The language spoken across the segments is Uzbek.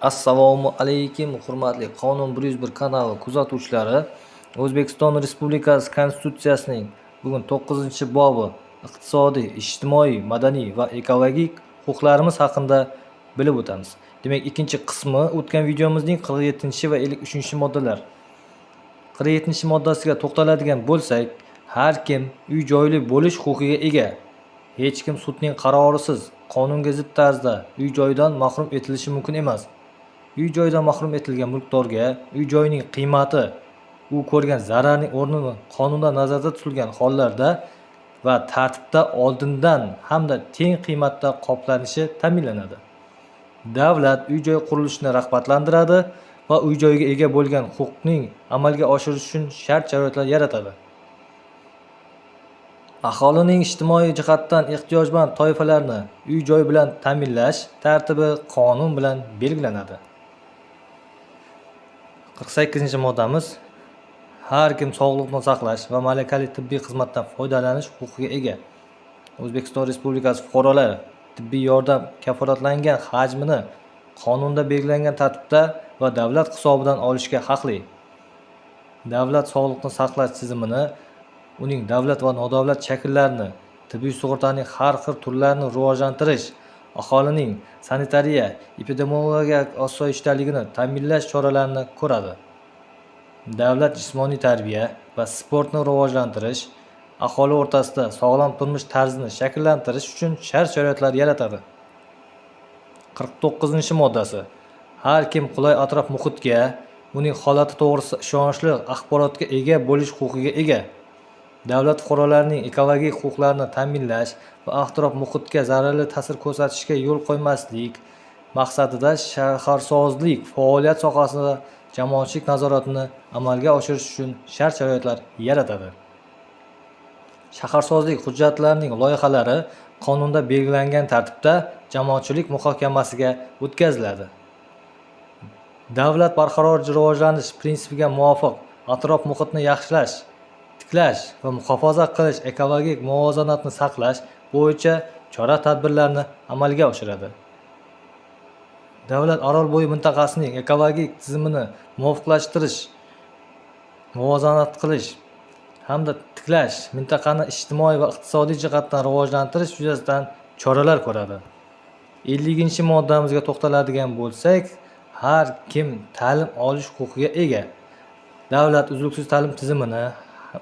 Assalomu alaykum, hurmatli Qonun 101 kanali kuzatuvchilari. O'zbekiston Respublikasi Konstitutsiyasining bugun 9-bobi iqtisodiy, ijtimoiy, madaniy va ekologik huquqlarimiz haqida bilib o'tamiz. Demak, ikkinchi qismi o'tgan videomizning 47 va 53-moddalar. 47-moddasiga to'xtaladigan bo'lsak, har kim uy-joyli bo'lish huquqiga ega. Hech kim sudning qarorisiz, qonunga zid tarzda uy-joydan mahrum etilishi mumkin emas. Uy-joydan mahrum etilgan mulkdorga uy-joyning qiymati, u ko'rgan zararning o'rnini qonunda nazarda tutilgan hollarda va tartibda oldindan hamda teng qiymatda qoplanishi ta'minlanadi. Davlat uy-joy qurilishini rag'batlantiradi va uy-joyga ega bo'lgan huquqning amalga oshirish uchun shart-sharoitlar yaratadi. Aholining ijtimoiy jihatdan ehtiyojmand toifalarni uy-joy bilan ta'minlash tartibi qonun bilan belgilanadi. 48-moddamiz har kim sog'liqni saqlash va malakali tibbiy xizmatdan foydalanish huquqiga ega. O'zbekiston Respublikasi fuqarolari tibbiy yordam kafolatlangan hajmini qonunda belgilangan tartibda va davlat hisobidan olishga haqli. Davlat sog'liqni saqlash tizimini, uning davlat va nodavlat shakllarini, tibbiy sug'urtaning har xil turlarini rivojlantirish, aholining sanitariya, epidemiologik osoyishtaligini ta'minlash choralarini ko'radi. Davlat jismoniy tarbiya va sportni rivojlantirish, aholi o'rtasida sog'lom turmush tarzini shakllantirish uchun shart-sharoitlar yaratadi. 49-moddasi har kim qulay atrof muhitga, uning holati to'g'risida ishonchli axborotga ega bo'lish huquqiga ega. Davlat fuqarolarining ekologik huquqlarini ta'minlash va atrof muhitga zararli ta'sir ko'rsatishga yo'l qo'ymaslik maqsadida shaharsozlik faoliyat sohasida jamoatchilik nazoratini amalga oshirish uchun shart-sharoitlar yaratadi. Shaharsozlik hujjatlarining loyihalari qonunda belgilangan tartibda jamoatchilik muhokamasiga o'tkaziladi. Davlat barqaror rivojlanish prinsipiga muvofiq atrof muhitni yaxshilash, tiklash va muhofaza qilish, ekologik muvozanatni saqlash bo'yicha chora-tadbirlarni amalga oshiradi. Davlat Orolbo'yi mintaqasining ekologik tizimini muvofiqlashtirish, muvozanat qilish hamda tiklash, mintaqani ijtimoiy va iqtisodiy jihatdan rivojlantirish yuzasidan choralar ko'radi. 50-moddamizga to'xtaladigan bo'lsak, har kim ta'lim olish huquqiga ega. Davlat uzluksiz ta'lim tizimini,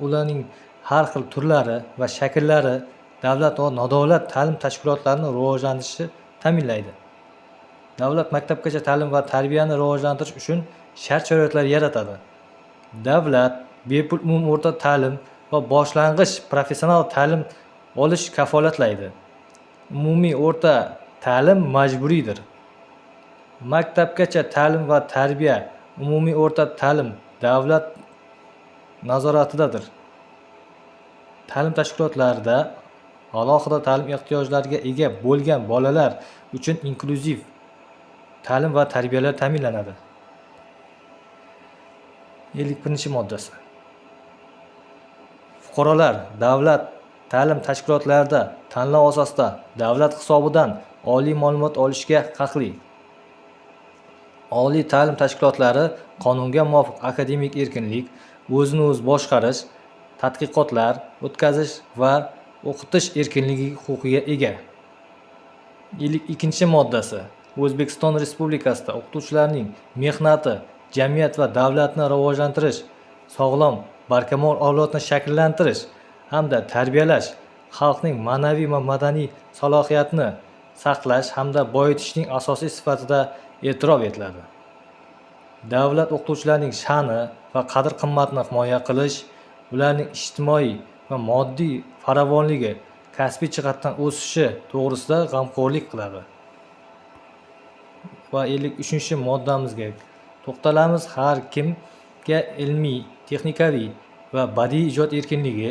ularning har xil turlari va shakllari, davlat va nodavlat ta'lim tashkilotlarini rivojlantirishni ta'minlaydi. Davlat maktabgacha ta'lim va tarbiyani rivojlantirish uchun shart-sharoitlar yaratadi. Davlat bepul umumiy o'rta ta'lim va boshlang'ich professional ta'lim olish kafolatlaydi. Umumiy o'rta ta'lim majburiydir. Maktabgacha ta'lim va tarbiya, umumiy o'rta ta'lim davlat nazoratidadir. Ta'lim tashkilotlarida alohida ta'lim ehtiyojlariga ega bo'lgan bolalar uchun inklyuziv ta'lim va tarbiyalar ta'minlanadi. 51-moddasi. Fuqarolar davlat ta'lim tashkilotlarida tanlov asosida davlat hisobidan oliy ma'lumot olishga haqli. Oliy ta'lim tashkilotlari qonunga muvofiq akademik erkinlik, o'zini o'zi boshqarish, tadqiqotlar o'tkazish va o'qitish erkinligi huquqiga ega. 52-moddasi. O'zbekiston Respublikasida o'qituvchilarning mehnati jamiyat va davlatni rivojlantirish, sog'lom, barkamol avlodni shakllantirish hamda tarbiyalash, xalqning ma'naviy va madaniy salohiyatini saqlash hamda boyitishning asosiy sifatida e'tirof etiladi. Davlat o'qituvchilarning sha'ni va qadr-qimmatini himoya qilish, ularning ijtimoiy va moddiy farovonligi, kasbiy jihatdan o'sishi to'g'risida g'amxo'rlik qiladi. Va 53-moddamizga to'xtalamiz. Har kimga ilmiy, texnikaviy va badiiy ijod erkinligi,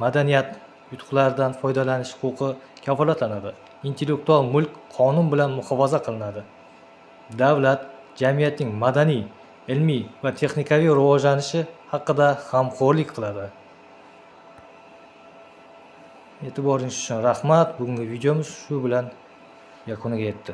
madaniyat yutuqlaridan foydalanish huquqi kafolatlanadi. Intellektual mulk qonun bilan muhofaza qilinadi. Davlat jamiyatning madaniy, ilmiy va texnikaviy rivojlanishi haqida g'amxo'rlik qiladi. E'tiboringiz uchun rahmat. Bugungi videomiz shu bilan yakuniga yetdi.